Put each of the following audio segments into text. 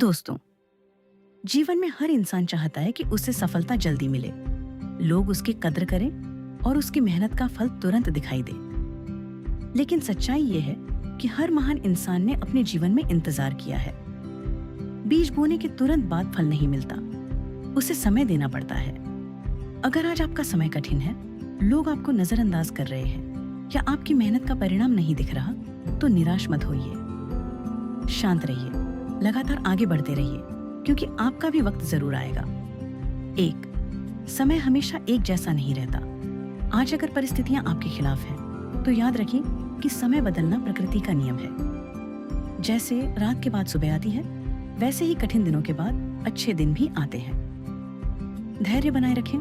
दोस्तों, जीवन में हर इंसान चाहता है कि उसे सफलता जल्दी मिले, लोग उसकी कद्र करें और उसकी मेहनत का फल तुरंत दिखाई दे। लेकिन सच्चाई ये है कि हर महान इंसान ने अपने जीवन में इंतजार किया है। बीज बोने के तुरंत बाद फल नहीं मिलता, उसे समय देना पड़ता है। अगर आज आपका समय कठिन है, लोग आपको नजरअंदाज कर रहे हैं या आपकी मेहनत का परिणाम नहीं दिख रहा, तो निराश मत होइए। शांत रहिए, लगातार आगे बढ़ते रहिए, क्योंकि आपका भी वक्त जरूर आएगा। समय हमेशा एक जैसा नहीं रहता। आज अगर परिस्थितियां आपके खिलाफ हैं, तो याद रखिए कि समय बदलना प्रकृति का नियम है। जैसे रात के बाद सुबह आती है, वैसे ही कठिन दिनों के बाद अच्छे दिन भी आते हैं। धैर्य बनाए रखें।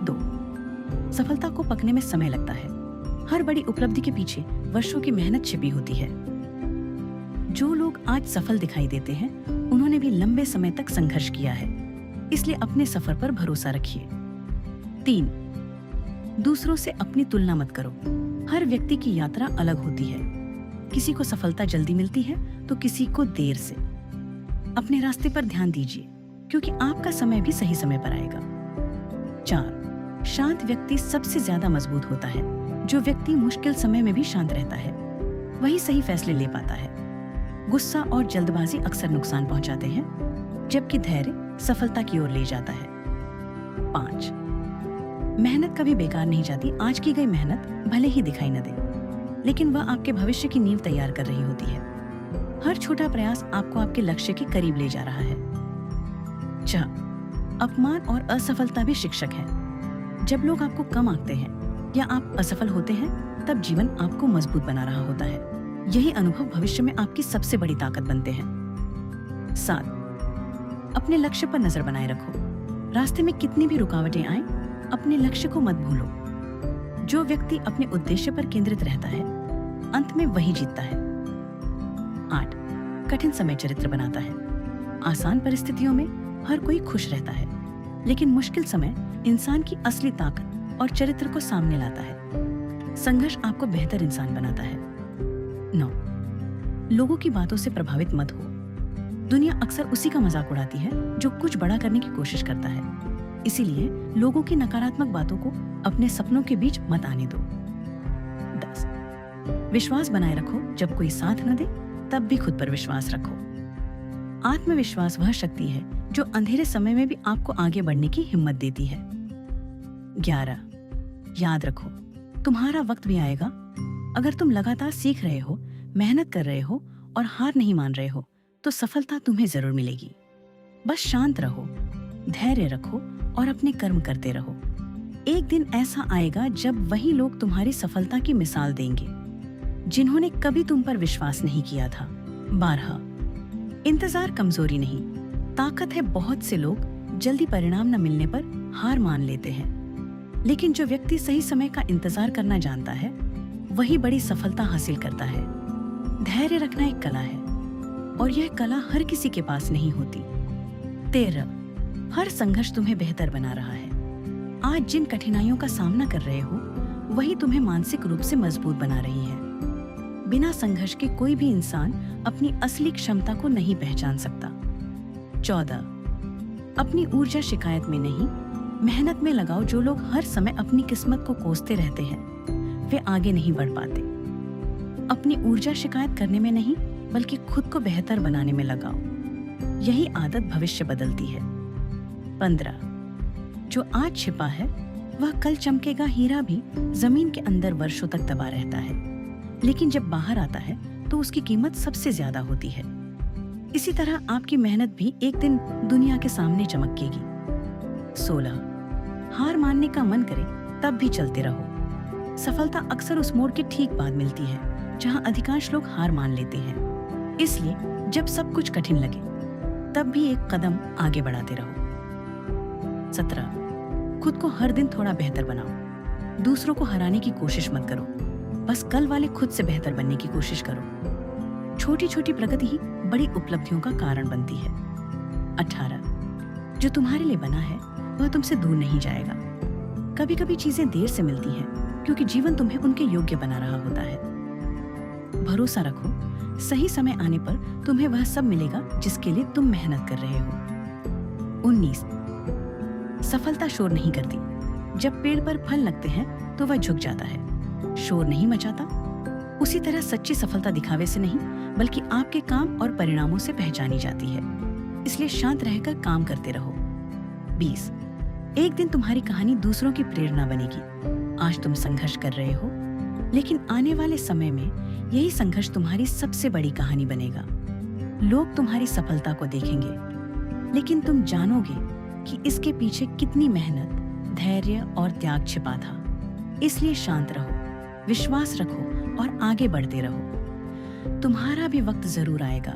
2, सफलता को पकने में समय लगता है। हर बड़ी उपलब्धि के पीछे वर्षों की मेहनत छिपी होती है। जो लोग आज सफल दिखाई देते हैं, उन्होंने भी लंबे समय तक संघर्ष किया है, इसलिए अपने सफर पर भरोसा रखिए। 3, दूसरों से अपनी तुलना मत करो। हर व्यक्ति की यात्रा अलग होती है। किसी को सफलता जल्दी मिलती है तो किसी को देर से। अपने रास्ते पर ध्यान दीजिए, क्योंकि आपका समय भी सही समय पर आएगा। 4, शांत व्यक्ति सबसे ज्यादा मजबूत होता है। जो व्यक्ति मुश्किल समय में भी शांत रहता है, वही सही फैसले ले पाता है। गुस्सा और जल्दबाजी अक्सर नुकसान पहुंचाते हैं, जबकि धैर्य सफलता की ओर ले जाता है। 5, मेहनत कभी बेकार नहीं जाती। आज की गई मेहनत भले ही दिखाई न दे, लेकिन वह आपके भविष्य की नींव तैयार कर रही होती है। हर छोटा प्रयास आपको आपके लक्ष्य के करीब ले जा रहा है। 6, अपमान और असफलता भी शिक्षक है। जब लोग आपको कम आंकते हैं या आप असफल होते हैं, तब जीवन आपको मजबूत बना रहा होता है। यही अनुभव भविष्य में आपकी सबसे बड़ी ताकत बनते हैं। 7, अपने लक्ष्य पर नजर बनाए रखो। रास्ते में कितनी भी रुकावटें आएं, अपने लक्ष्य को मत भूलो। जो व्यक्ति अपने उद्देश्य पर केंद्रित रहता है, अंत में वही जीतता है। 8, कठिन समय चरित्र बनाता है। आसान परिस्थितियों में हर कोई खुश रहता है, लेकिन मुश्किल समय इंसान की असली ताकत और चरित्र को सामने लाता है। संघर्ष आपको बेहतर इंसान बनाता है। 9, लोगों की बातों से प्रभावित मत हो। दुनिया अक्सर उसी का मजाक उड़ाती है जो कुछ बड़ा करने की कोशिश करता है। इसीलिए लोगों की नकारात्मक बातों को अपने सपनों के बीच मत आने दो। 10, विश्वास बनाए रखो। जब कोई साथ न दे, तब भी खुद पर विश्वास रखो। आत्मविश्वास वह शक्ति है जो अंधेरे समय में भी आपको आगे बढ़ने की हिम्मत देती है। 11, याद रखो, तुम्हारा वक्त भी आएगा। अगर तुम लगातार सीख रहे हो, मेहनत कर रहे हो और हार नहीं मान रहे हो, तो सफलता तुम्हें जरूर मिलेगी। बस शांत रहो, धैर्य रखो और अपने कर्म करते रहो। एक दिन ऐसा आएगा जब वही लोग तुम्हारी सफलता की मिसाल देंगे, जिन्होंने कभी तुम पर विश्वास नहीं किया था। 12, इंतजार कमजोरी नहीं, ताकत है। बहुत से लोग जल्दी परिणाम न मिलने पर हार मान लेते हैं, लेकिन जो व्यक्ति सही समय का इंतजार करना जानता है, वही बड़ी सफलता हासिल करता है। धैर्य रखना एक कला है, और यह कला हर किसी के पास नहीं होती। 13, हर संघर्ष तुम्हें बेहतर बना रहा है। आज जिन कठिनाइयों का सामना कर रहे हो, वही तुम्हें मानसिक रूप से मजबूत बना रही है। बिना संघर्ष के कोई भी इंसान अपनी असली क्षमता को नहीं पहचान सकता। 14, अपनी ऊर्जा शिकायत में नहीं, मेहनत में लगाओ। जो लोग हर समय अपनी किस्मत को कोसते रहते हैं, वे आगे नहीं बढ़ पाते। अपनी ऊर्जा शिकायत करने में नहीं, बल्कि खुद को बेहतर बनाने में लगाओ। यही आदत भविष्य बदलती है। 15, जो आज छिपा है, वह कल चमकेगा। हीरा भी जमीन के अंदर वर्षों तक दबा रहता है, लेकिन जब बाहर आता है तो उसकी कीमत सबसे ज्यादा होती है। इसी तरह आपकी मेहनत भी एक दिन दुनिया के सामने चमकेगी। 16, हार मानने का मन करे तब भी चलते रहो। सफलता अक्सर उस मोड़ के ठीक बाद मिलती है जहां अधिकांश लोग हार मान लेते हैं। इसलिए जब सब कुछ कठिन लगे, तब भी एक कदम आगे बढ़ाते रहो। 17, खुद को हर दिन थोड़ा बेहतर बनाओ। दूसरों को हराने की कोशिश मत करो, बस कल वाले खुद से बेहतर बनने की कोशिश करो। छोटी छोटी प्रगति ही बड़ी उपलब्धियों का कारण बनती है। 18, जो तुम्हारे लिए बना है, वह तुमसे दूर नहीं जाएगा। कभी कभी चीजें देर से मिलती हैं, क्योंकि जीवन तुम्हें उनके योग्य बना रहा होता है। भरोसा रखो, सही समय आने पर तुम्हें वह सब मिलेगा जिसके लिए तुम मेहनत कर रहे हो। 19 सफलता शोर नहीं करती। जब पेड़ पर फल लगते हैं तो वह झुक जाता है, शोर नहीं मचाता। उसी तरह सच्ची सफलता दिखावे से नहीं बल्कि आपके काम और परिणामों से पहचानी जाती है। इसलिए शांत रहकर काम करते रहो। 20 एक दिन तुम्हारी कहानी दूसरों की प्रेरणा बनेगी। आज तुम संघर्ष कर रहे हो, लेकिन आने वाले समय में यही संघर्ष तुम्हारी सबसे बड़ी कहानी बनेगा। लोग तुम्हारी सफलता को देखेंगे, लेकिन तुम जानोगे कि इसके पीछे कितनी मेहनत, धैर्य और त्याग छिपा था। इसलिए शांत रहो, विश्वास रखो और आगे बढ़ते रहो। तुम्हारा भी वक्त जरूर आएगा